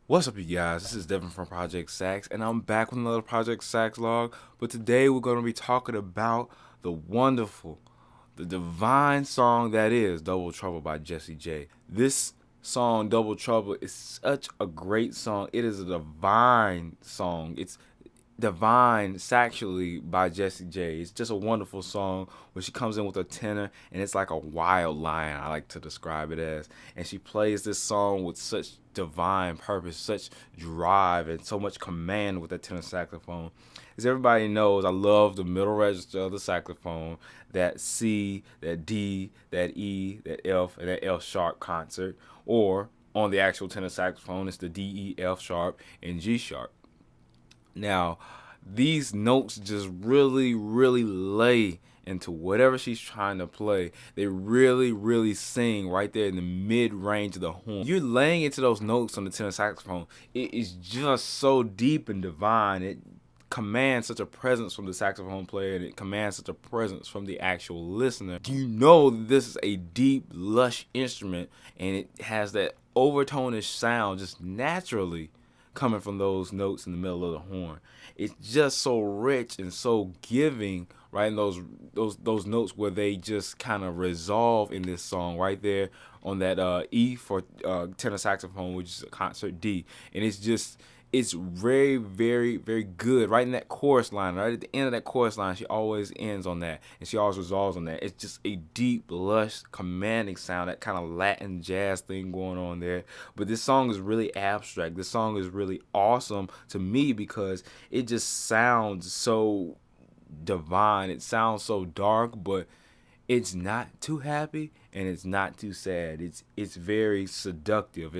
What's up, you guys? This is Devin from Project Sax, and I'm back with another Project Sax log. But today we're going to be talking about the wonderful, the divine song that is Double Trouble by Jessy J. This song, Double Trouble, is such a great song. It is a divine song. It's divine saxually by Jessy J. It's just a wonderful song where she comes in with a tenor and it's like a wild lion, I like to describe it as. And she plays this song with such divine purpose, such drive, and so much command with that tenor saxophone. As everybody knows, I love the middle register of the saxophone, that C, that D, that E, that F, and that F sharp concert. Or on the actual tenor saxophone, it's the D, E, F sharp, and G sharp. Now, these notes just really lay into whatever she's trying to play. They really sing right there in the mid-range of the horn. You're laying into those notes on the tenor saxophone. It is just so deep and divine. It commands such a presence from the saxophone player, and it commands such a presence from the actual listener. You know this is a deep, lush instrument, and it has that overtonish sound just naturally coming from those notes in the middle of the horn. It's just so rich and so giving, right? And those notes where they just kind of resolve in this song right there on that E for tenor saxophone, which is a concert D. And it's very good. Right in that chorus line, right at the end of that chorus line, she always ends on that, and she always resolves on that. It's just a deep, lush, commanding sound, that kind of Latin jazz thing going on there. But this song is really abstract. This song is really awesome to me because it just sounds so divine. It sounds so dark, but it's not too happy and it's not too sad. It's very seductive.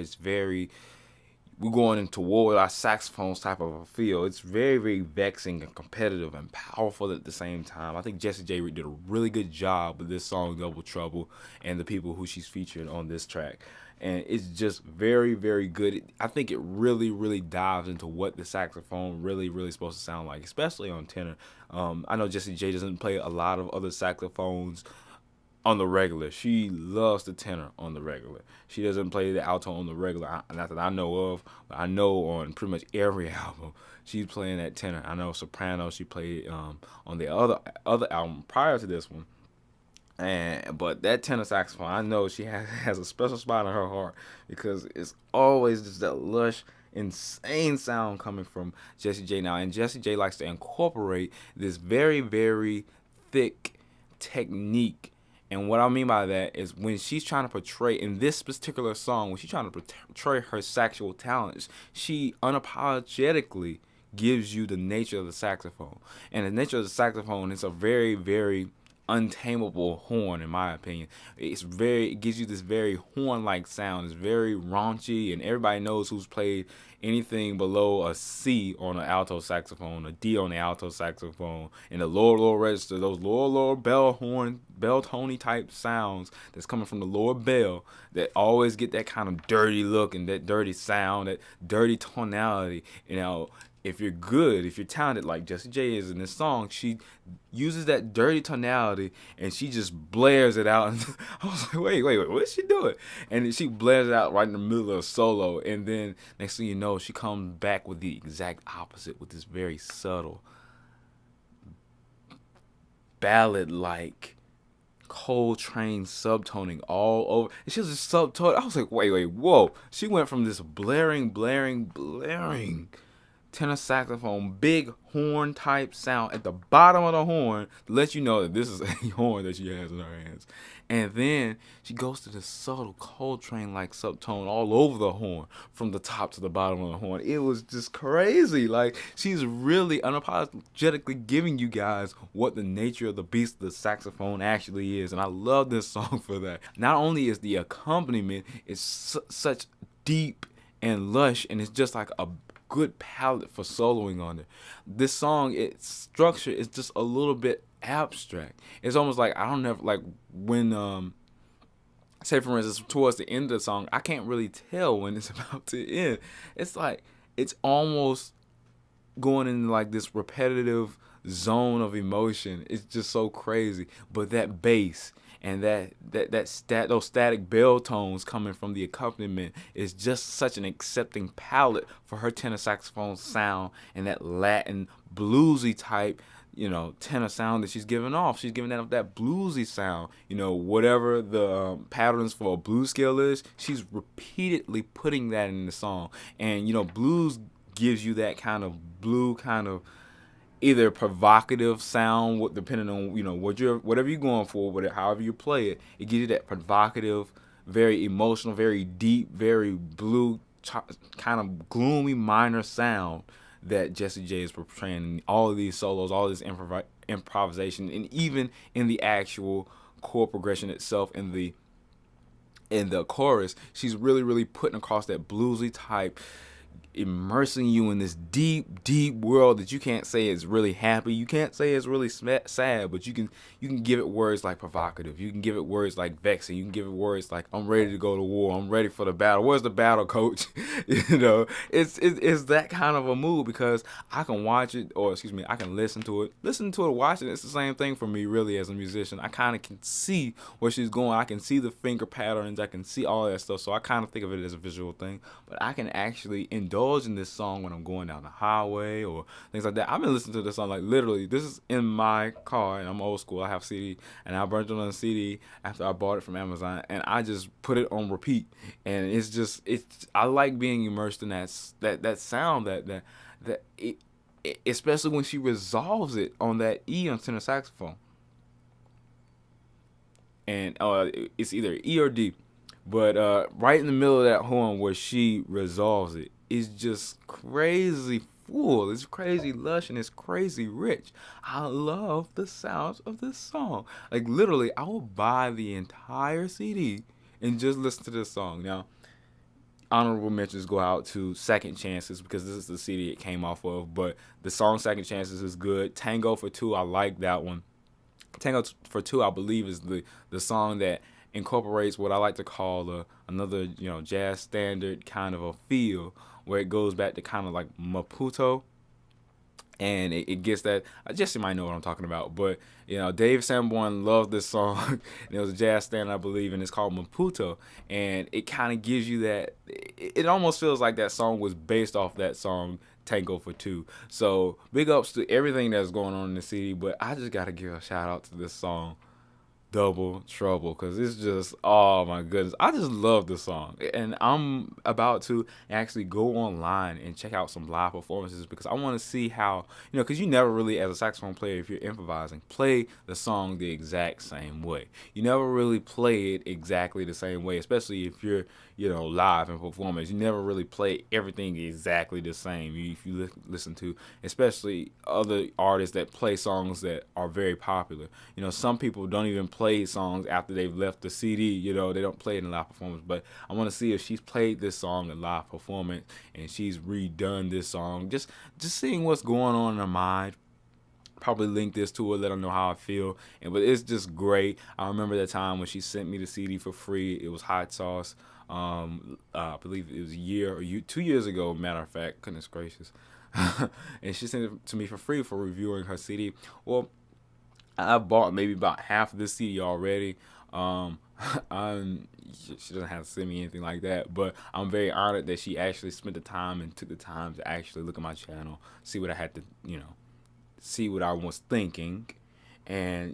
We're going into war with our saxophones type of a feel. It's very vexing and competitive and powerful at the same time. I think Jessy J did a really good job with this song, Double Trouble, and the people who she's featured on this track. And it's just very good. I think it really dives into what the saxophone really supposed to sound like, especially on tenor. I know Jessy J doesn't play a lot of other saxophones on the regular. She loves the tenor on the regular. She doesn't play the alto on the regular, not that I know of, but I know on pretty much every album she's playing that tenor. I know soprano she played on the other album prior to this one. But that tenor saxophone, I know she has a special spot in her heart because it's always just that lush, insane sound coming from Jessy J now. And Jessy J likes to incorporate this very thick technique. And what I mean by that is when she's trying to portray, in this particular song, when she's trying to portray her saxual talents, she unapologetically gives you the nature of the saxophone. And the nature of the saxophone is a very untamable horn, in my opinion. It gives you this very horn-like sound. It's very raunchy, and everybody knows who's played anything below a C on an alto saxophone, a D on the alto saxophone, and the lower register, those lower bell tony type sounds that's coming from the lower bell that always get that kind of dirty look and that dirty sound, that dirty tonality. If you're good, if you're talented like Jessy J is in this song, she uses that dirty tonality and she just blares it out. I was like, wait, what is she doing? And she blares it out right in the middle of a solo. And then next thing you know, she comes back with the exact opposite, with this very subtle, ballad-like, Coltrane subtoning all over. And she was just subtoning. I was like, wait, whoa. She went from this blaring tenor saxophone, big horn type sound at the bottom of the horn to let you know that this is a horn that she has in her hands. And then she goes to this subtle Coltrane-like subtone all over the horn, from the top to the bottom of the horn. It was just crazy. Like, she's really unapologetically giving you guys what the nature of the beast of the saxophone actually is. And I love this song for that. Not only is the accompaniment is such deep and lush, and it's just like a good palette for soloing on it. This song, its structure is just a little bit abstract. It's almost like, I don't know, like when say for instance towards the end of the song, I can't really tell when it's about to end. It's like it's almost going into like this repetitive zone of emotion. It's just so crazy. But that bass and those static bell tones coming from the accompaniment is just such an accepting palette for her tenor saxophone sound and that Latin bluesy type, tenor sound that she's giving off. She's giving that bluesy sound. Whatever the patterns for a blues scale is, she's repeatedly putting that in the song. And blues gives you that kind of blue kind of either provocative sound, depending on whatever you're going for, however you play it. It gives you that provocative, very emotional, very deep, very blue, kind of gloomy minor sound that Jessy J is portraying in all of these solos, all this improvisation, and even in the actual chord progression itself in the chorus. She's really, really putting across that bluesy type, immersing you in this deep, deep world that you can't say is really happy. You can't say it's really sad, but you can give it words like provocative. You can give it words like vexing. You can give it words like, I'm ready to go to war. I'm ready for the battle. Where's the battle, coach? It's that kind of a mood, because I can watch it, I can listen to it, watch it. It's the same thing for me, really, as a musician. I kind of can see where she's going. I can see the finger patterns. I can see all that stuff. So I kind of think of it as a visual thing, but I can actually indulge in this song when I'm going down the highway or things like that. I've been listening to this song, like, literally, this is in my car, and I'm old school. I have CD, and I burnt it on a CD after I bought it from Amazon, and I just put it on repeat. And I like being immersed in that sound, especially when she resolves it on that E on tenor saxophone. And it's either E or D, but right in the middle of that horn where she resolves it is just crazy full. It's crazy lush, and it's crazy rich. I love the sounds of this song. Like, literally, I will buy the entire CD and just listen to this song. Now, honorable mentions go out to Second Chances, because this is the CD it came off of, but the song Second Chances is good. Tango for Two, I like that one. Tango for Two, I believe, is the song that incorporates what I like to call another jazz standard kind of a feel, where it goes back to kind of like Maputo, and it gets that. Jessy might know what I'm talking about, but Dave Sanborn loved this song, and it was a jazz standard, I believe, and it's called Maputo, and it kind of gives you that. It almost feels like that song was based off that song Tango for Two. So big ups to everything that's going on in the CD, but I just gotta give a shout out to this song, Double Trouble, because it's just, oh my goodness, I just love this song. And I'm about to actually go online and check out some live performances, because I want to see how, because you never really, as a saxophone player, if you're improvising, play the song the exact same way. You never really play it exactly the same way, especially if you're live in performance. You never really play everything exactly the same. If you listen to, especially other artists that play songs that are very popular, some people don't even play songs after they've left the CD. They don't play it in live performance. But I want to see if she's played this song in live performance, and she's redone this song, just seeing what's going on in her mind. Probably link this to her, let her know how I feel. But it's just great. I remember that time when she sent me the CD for free. It was Hot Sauce. I believe it was 2 years ago, matter of fact. Goodness gracious. And she sent it to me for free for reviewing her CD. Well, I bought maybe about half of this CD already. She doesn't have to send me anything like that, but I'm very honored that she actually spent the time and took the time to actually look at my channel, see what I had to, see what I was thinking, and,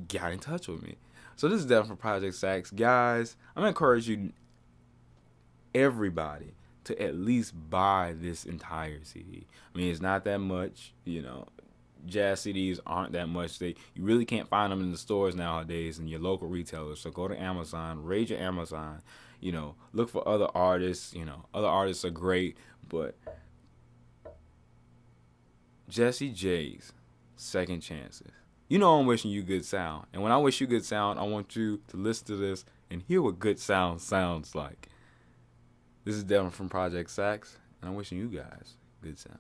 got in touch with me. So this is definitely for Project Sax. Guys, I'm going to encourage you, everybody, to at least buy this entire CD. I mean, it's not that much, Jazz CDs aren't that much. You really can't find them in the stores nowadays and your local retailers. So go to Amazon, raid your Amazon, look for other artists. Other artists are great, but Jessy J's Second Chances. I'm wishing you good sound. And when I wish you good sound, I want you to listen to this and hear what good sound sounds like. This is Devin from Project Sax, and I'm wishing you guys good sound.